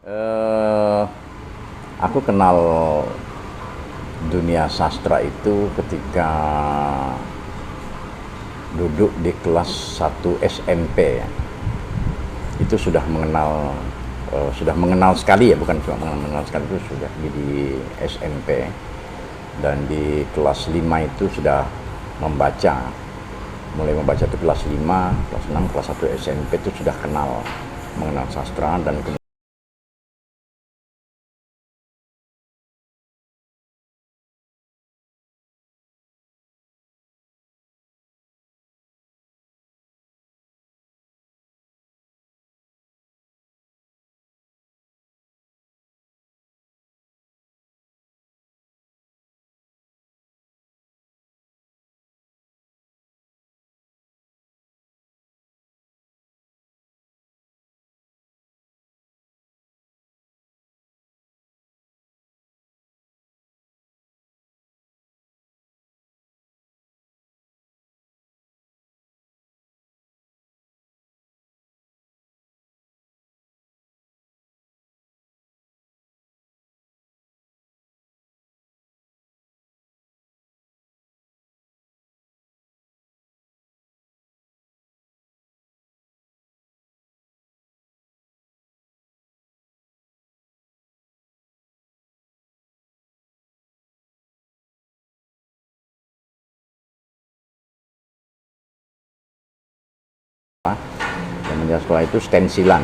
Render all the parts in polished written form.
Eh, aku kenal dunia sastra itu ketika duduk di kelas 1 SMP ya. Itu sudah mengenal sekali ya, bukan cuma mengenal sekali, itu sudah di SMP. Dan di kelas 5 itu sudah membaca, mulai membaca itu kelas 5, kelas 6, kelas 1 SMP itu sudah mengenal sastra. Dan menjadi sekolah itu stensilan,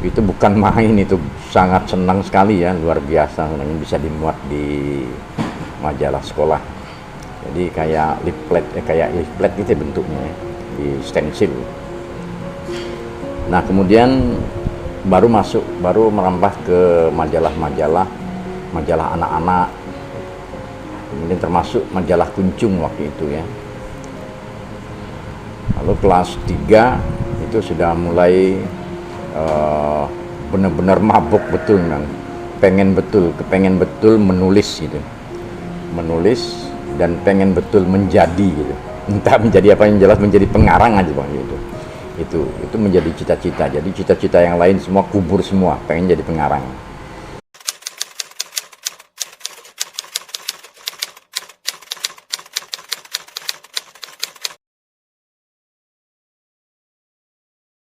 itu bukan main, itu sangat senang sekali ya, luar biasa senangnya bisa dimuat di majalah sekolah. Jadi kayak leaflet itu bentuknya ya, di stensil. Nah kemudian baru merambah ke majalah anak-anak, kemudian termasuk majalah Kuncung waktu itu ya. Lalu kelas 3 itu sudah mulai benar-benar mabuk betul, kan, kepengen betul menulis gitu, menulis dan pengen betul menjadi gitu, entah menjadi apa, yang jelas menjadi pengarang aja bang gitu. Itu menjadi cita-cita, jadi cita-cita yang lain semua kubur semua, pengen jadi pengarang.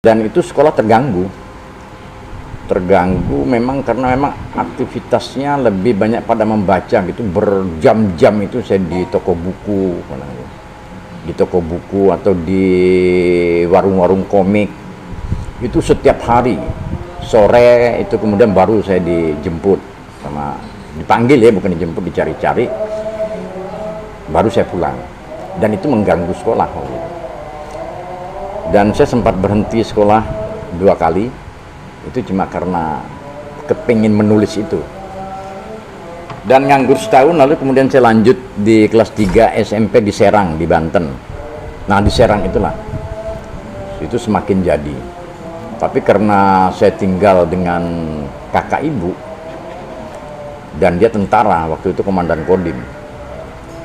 Dan itu sekolah terganggu memang, karena memang aktivitasnya lebih banyak pada membaca gitu, berjam-jam itu saya di toko buku atau di warung-warung komik itu setiap hari sore itu. Kemudian baru saya dijemput dipanggil ya, bukan dijemput, dicari-cari, baru saya pulang. Dan itu mengganggu sekolah. Dan saya sempat berhenti sekolah 2 kali, itu cuma karena kepingin menulis itu. Dan nganggur setahun, lalu kemudian saya lanjut di kelas 3 SMP di Serang, di Banten. Nah di Serang itulah, itu semakin jadi. Tapi karena saya tinggal dengan kakak ibu, dan dia tentara, waktu itu komandan Kodim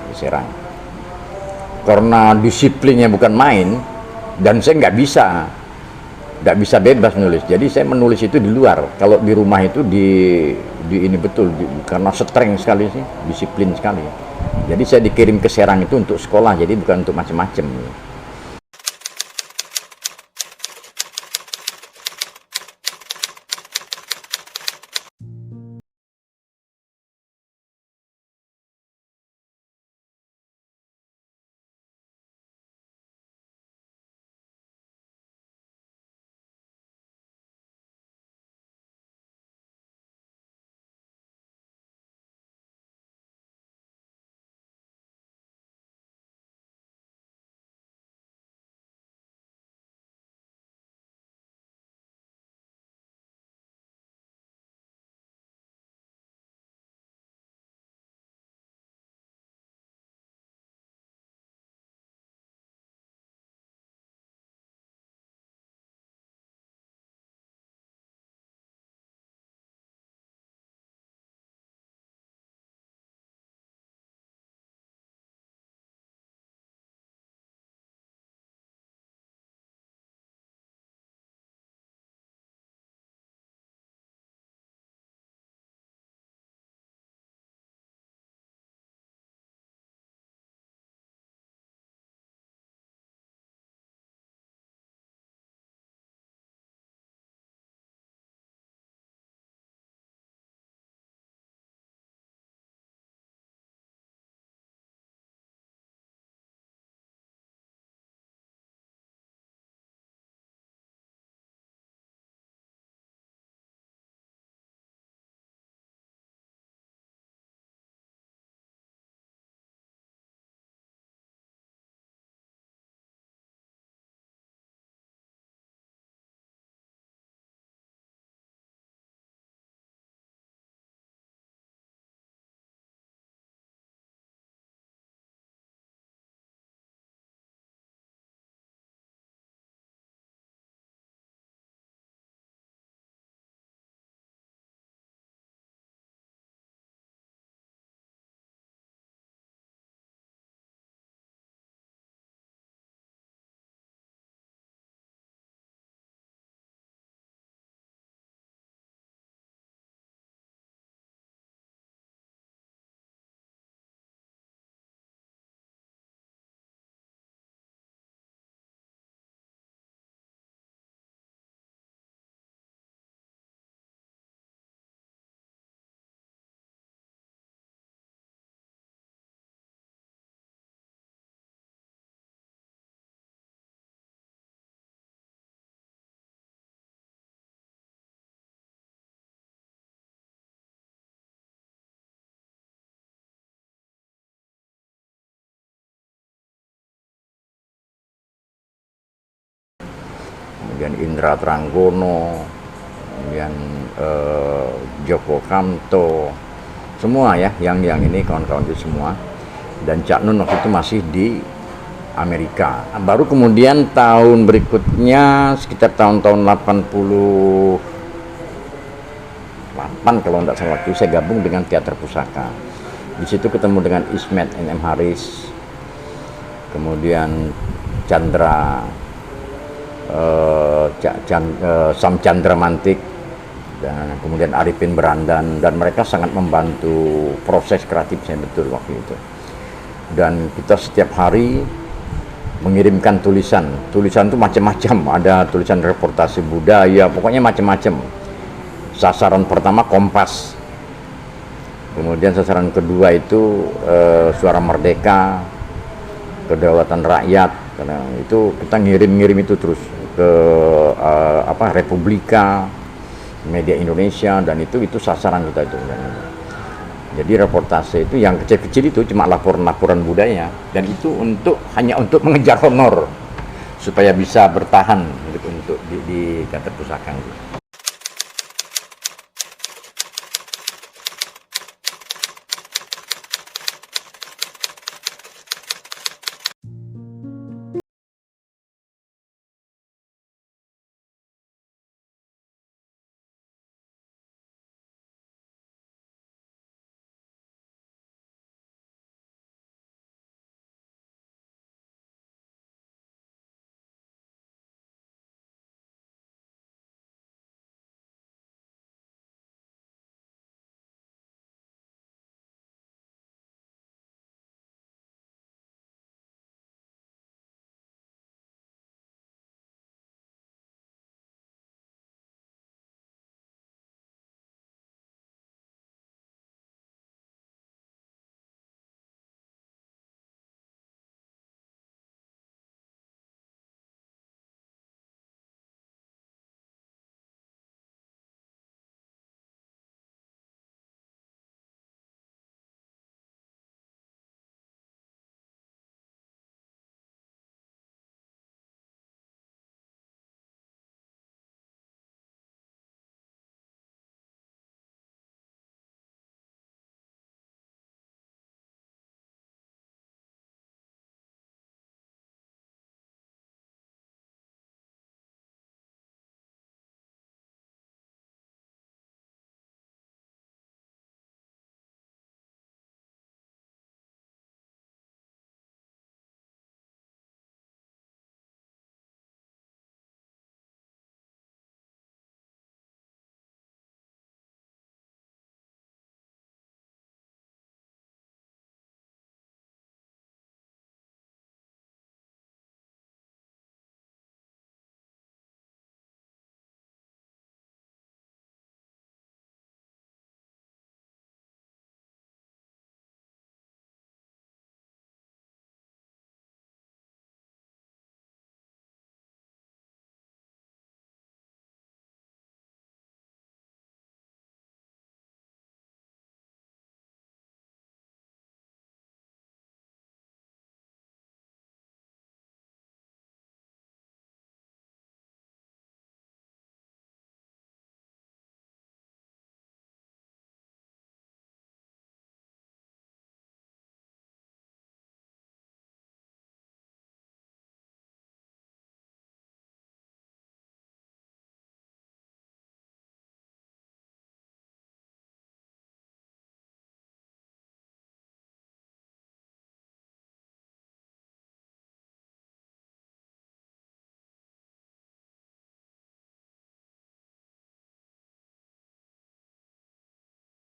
di Serang. Karena disiplinnya bukan main, dan saya nggak bisa bebas menulis. Jadi saya menulis itu di luar. Kalau di rumah itu di ini betul, karena streng sekali sih, disiplin sekali. Jadi saya dikirim ke Serang itu untuk sekolah, jadi bukan untuk macam-macam. kemudian Indra Tranggono, kemudian Joko Kanto, semua ya, yang ini kawan-kawan itu semua. Dan Cak Nun waktu itu masih di Amerika. Baru kemudian tahun berikutnya sekitar tahun-tahun 88 kalau tidak salah, waktu saya gabung dengan Teater Pusaka. Di situ ketemu dengan Ismet N.M. Haris, kemudian Chandra, Sam Chandra Mantik, dan kemudian Arifin Berandan, dan mereka sangat membantu proses kreatif saya betul waktu itu. Dan kita setiap hari mengirimkan tulisan itu macam-macam, ada tulisan reportase budaya, pokoknya macam-macam. Sasaran pertama Kompas, kemudian sasaran kedua itu Suara Merdeka, Kedaulatan Rakyat, karena itu kita ngirim itu terus ke Republika, Media Indonesia, dan itu sasaran kita itu. Jadi reportase itu yang kecil-kecil itu cuma laporan budaya, dan itu hanya untuk mengejar honor supaya bisa bertahan untuk di Teater Pusaka itu.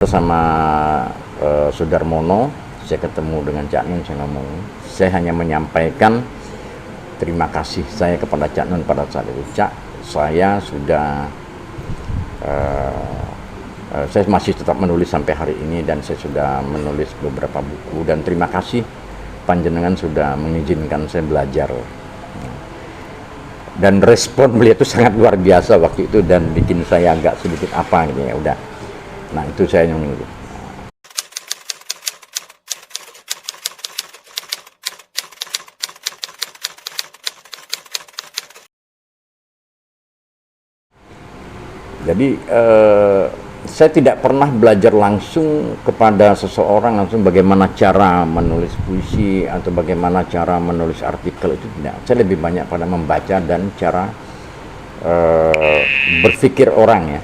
Bersama Sudarmono, saya ketemu dengan Cak Nun, saya ngomong, saya hanya menyampaikan terima kasih saya kepada Cak Nun pada saat itu. Cak, saya sudah saya masih tetap menulis sampai hari ini, dan saya sudah menulis beberapa buku, dan terima kasih panjenengan sudah mengizinkan saya belajar. Dan respon beliau itu sangat luar biasa waktu itu, dan bikin saya agak sedikit apa gitu ya udah. Nah itu saya yang menurut. Jadi saya tidak pernah belajar langsung kepada seseorang langsung bagaimana cara menulis puisi atau bagaimana cara menulis artikel, itu tidak. Saya lebih banyak pada membaca dan cara berpikir orang ya.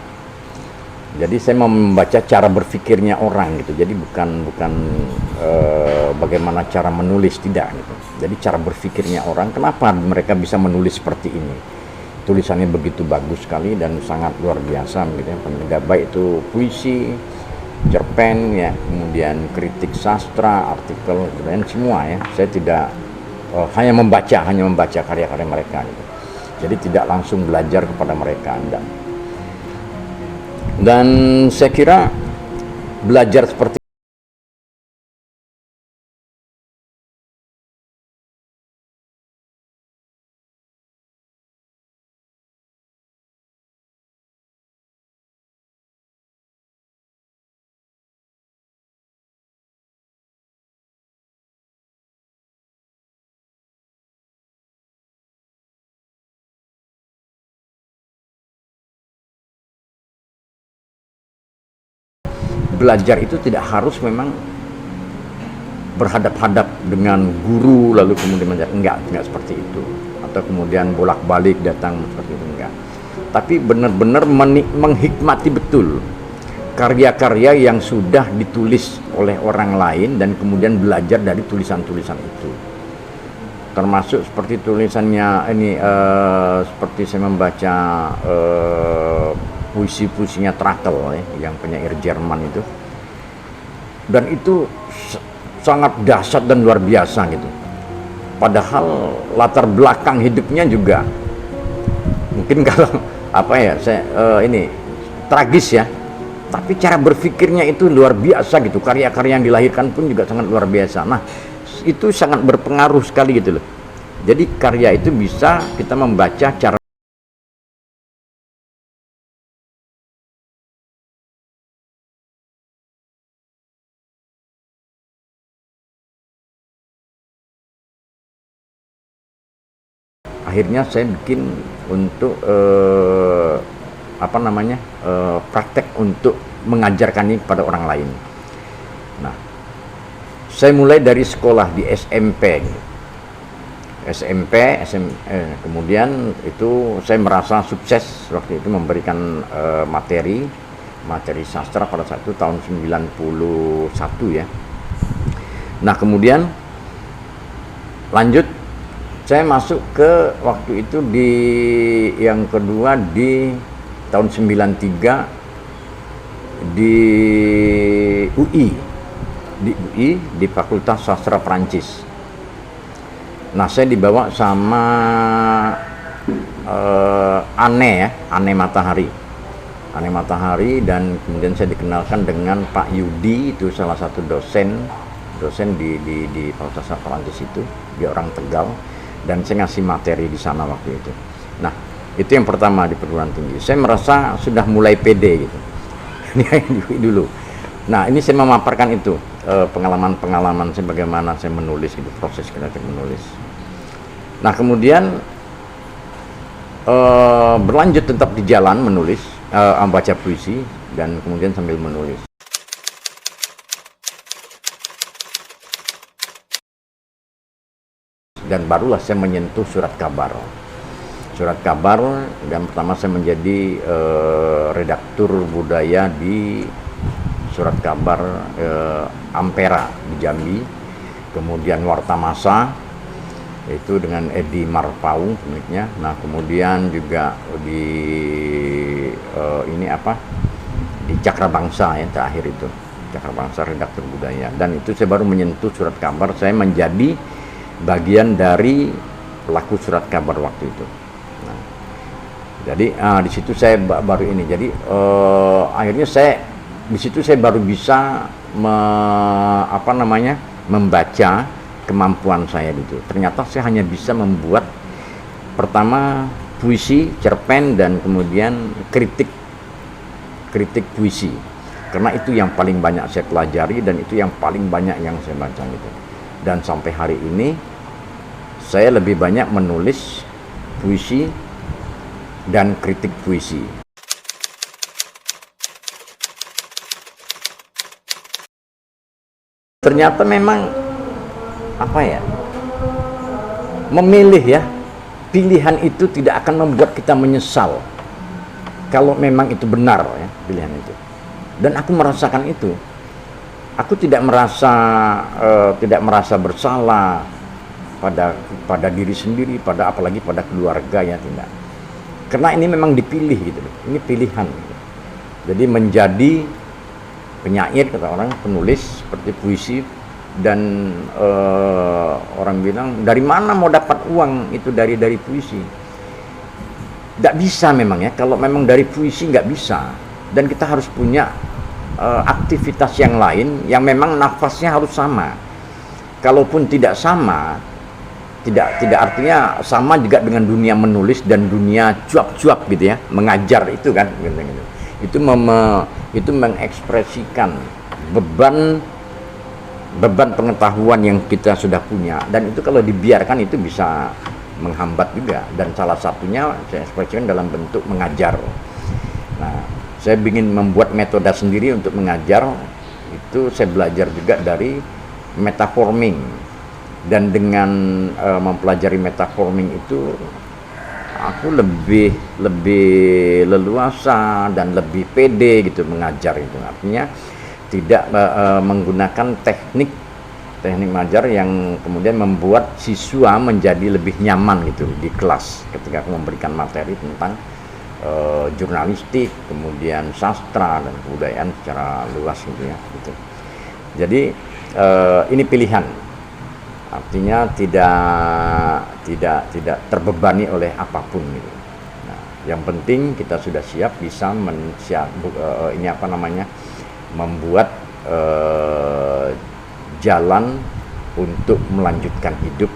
Jadi saya mau membaca cara berpikirnya orang gitu. Jadi bukan bagaimana cara menulis, tidak gitu. Jadi cara berpikirnya orang, kenapa mereka bisa menulis seperti ini. Tulisannya begitu bagus sekali dan sangat luar biasa gitu ya. Baik itu puisi, cerpen ya, kemudian kritik sastra, artikel dan semua ya. Saya tidak hanya membaca karya-karya mereka gitu. Jadi tidak langsung belajar kepada mereka, enggak. Dan saya kira belajar seperti belajar itu tidak harus memang berhadap-hadap dengan guru lalu kemudian enggak seperti itu, atau kemudian bolak-balik datang seperti itu, enggak. Tapi benar-benar menghikmati betul karya-karya yang sudah ditulis oleh orang lain dan kemudian belajar dari tulisan-tulisan itu. Termasuk seperti tulisannya ini seperti saya membaca puisi-puisinya Trakl ya, yang penyair Jerman itu, dan itu sangat dahsyat dan luar biasa gitu. Padahal latar belakang hidupnya juga mungkin kalau apa ya, saya ini tragis ya, tapi cara berpikirnya itu luar biasa gitu. Karya-karya yang dilahirkan pun juga sangat luar biasa. Nah, itu sangat berpengaruh sekali gitu loh. Jadi karya itu bisa kita membaca cara akhirnya saya bikin untuk praktek untuk mengajarkan ini kepada orang lain. Nah, saya mulai dari sekolah di SMP, kemudian itu saya merasa sukses waktu itu memberikan materi sastra pada saat itu tahun 91 ya. Nah, kemudian lanjut saya masuk ke waktu itu di yang kedua di tahun 93 di UI di Fakultas Sastra Prancis. Nah, saya dibawa sama Anne Matahari, dan kemudian saya dikenalkan dengan Pak Yudi, itu salah satu dosen di Fakultas Sastra Prancis itu, dia orang Tegal. Dan saya ngasih materi di sana waktu itu. Nah, itu yang pertama di perguruan tinggi. Saya merasa sudah mulai pede gitu. Ini dulu. Nah, ini saya memaparkan itu pengalaman saya bagaimana saya menulis gitu, proses kreatif menulis. Nah, kemudian berlanjut tetap di jalan menulis, membaca puisi dan kemudian sambil menulis. Dan barulah saya menyentuh surat kabar, dan pertama saya menjadi redaktur budaya di surat kabar Ampera di Jambi, kemudian Warta Masa itu dengan Edi Marpau pemiliknya. Nah, kemudian juga di di Cakrabangsa ya, terakhir itu Cakrabangsa redaktur budaya, dan itu saya baru menyentuh surat kabar, saya menjadi bagian dari pelaku surat kabar waktu itu. Nah, jadi di situ saya baru ini. Jadi akhirnya di situ saya baru bisa membaca kemampuan saya gitu. Ternyata saya hanya bisa membuat pertama puisi, cerpen, dan kemudian kritik puisi. Karena itu yang paling banyak saya pelajari dan itu yang paling banyak yang saya baca gitu. Dan sampai hari ini saya lebih banyak menulis puisi dan kritik puisi. ternyata memang apa ya, memilih ya, pilihan itu tidak akan membuat kita menyesal kalau memang itu benar ya pilihan itu. Dan aku merasakan itu. Aku tidak merasa bersalah pada diri sendiri, apalagi pada keluarga ya, tidak. Karena ini memang dipilih gitu loh. Ini pilihan. Gitu. Jadi menjadi penyair, kata orang, penulis seperti puisi, dan orang bilang dari mana mau dapat uang itu dari puisi. Nggak bisa memang ya, kalau memang dari puisi nggak bisa. Dan kita harus punya aktivitas yang lain yang memang nafasnya harus sama. Kalaupun tidak sama, tidak artinya sama juga dengan dunia menulis dan dunia cuap-cuap gitu ya, mengajar itu kan gitu. Itu mengekspresikan beban pengetahuan yang kita sudah punya, dan itu kalau dibiarkan itu bisa menghambat juga, dan salah satunya saya ekspresikan dalam bentuk mengajar. Nah, saya ingin membuat metode sendiri untuk mengajar. Itu saya belajar juga dari metaforming, dan dengan mempelajari metaforming itu aku lebih leluasa dan lebih pede gitu mengajar itu. Artinya tidak menggunakan teknik mengajar yang kemudian membuat siswa menjadi lebih nyaman gitu di kelas ketika aku memberikan materi tentang jurnalistik, kemudian sastra dan kebudayaan secara luas gitu ya gitu. Jadi ini pilihan, artinya tidak terbebani oleh apapun gitu. Nah, yang penting kita sudah siap bisa membuat jalan untuk melanjutkan hidup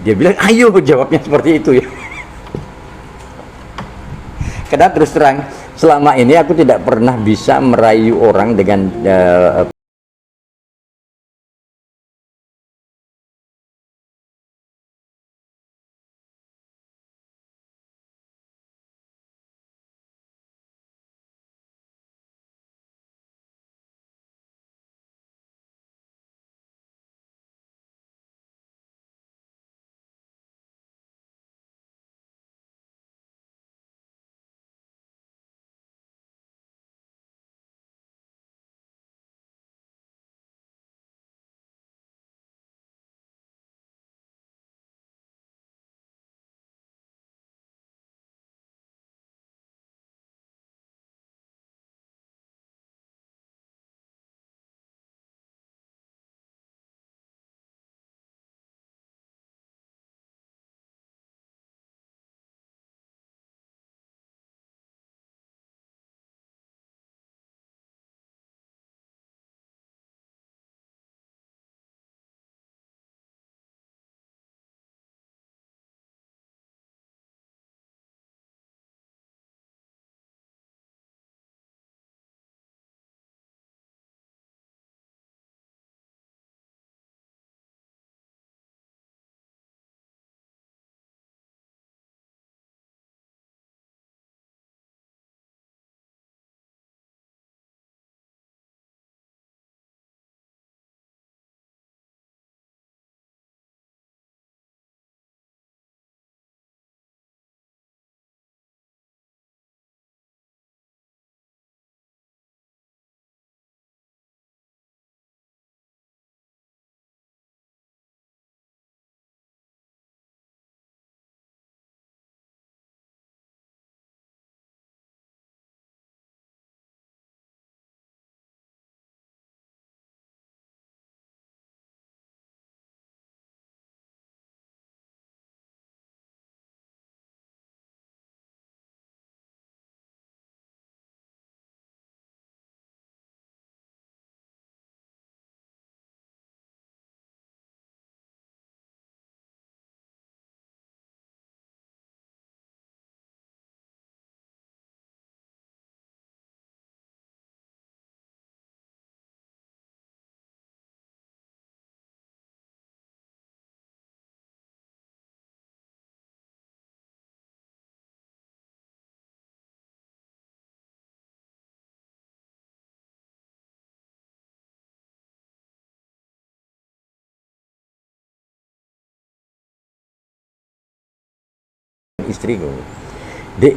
Dia bilang, ayo, jawabnya seperti itu ya. Karena terus terang, selama ini aku tidak pernah bisa merayu orang dengan istriku, Dek,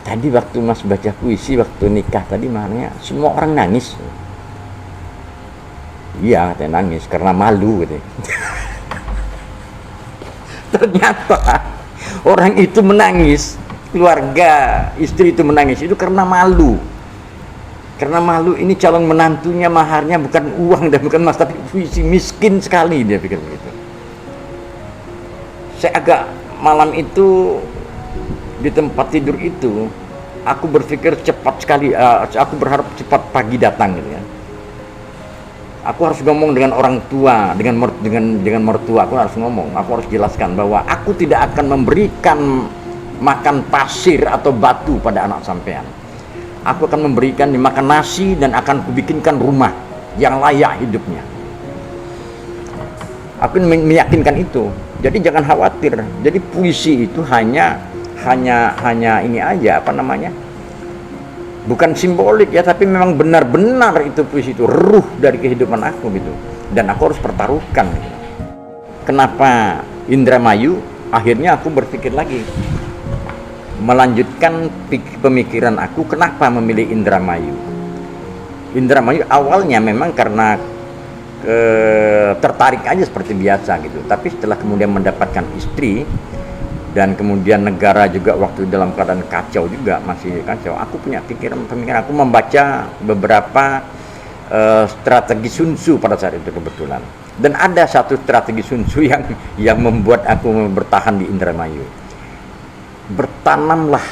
tadi waktu Mas baca puisi waktu nikah tadi, maknanya semua orang nangis. Iya, katanya nangis karena malu gitu. Ternyata orang itu menangis, keluarga istri itu menangis itu karena malu. Karena malu, ini calon menantunya maharnya bukan uang dan bukan emas tapi puisi, miskin sekali, dia pikir begitu. Saya agak malam itu di tempat tidur itu, aku berpikir cepat sekali, aku berharap cepat pagi datang gitu ya. Aku harus ngomong dengan orang tua, dengan mertua, aku harus ngomong, aku harus jelaskan bahwa aku tidak akan memberikan makan pasir atau batu pada anak sampean. Aku akan memberikan dimakan nasi dan akan kubikinkan rumah yang layak hidupnya. Aku meyakinkan itu. Jadi jangan khawatir. Jadi puisi itu hanya ini aja, apa namanya? Bukan simbolik ya, tapi memang benar-benar itu puisi itu ruh dari kehidupan aku gitu. Dan aku harus pertaruhkan gitu. Kenapa Indramayu? Akhirnya aku berpikir lagi, melanjutkan pemikiran aku kenapa memilih Indramayu. Indramayu awalnya memang karena tertarik aja seperti biasa gitu, tapi setelah kemudian mendapatkan istri dan kemudian negara juga waktu dalam keadaan kacau juga, masih kacau, aku punya pemikiran, aku membaca beberapa strategi Sun Tzu pada saat itu kebetulan, dan ada satu strategi Sun Tzu yang membuat aku bertahan di Indramayu. Bertanamlah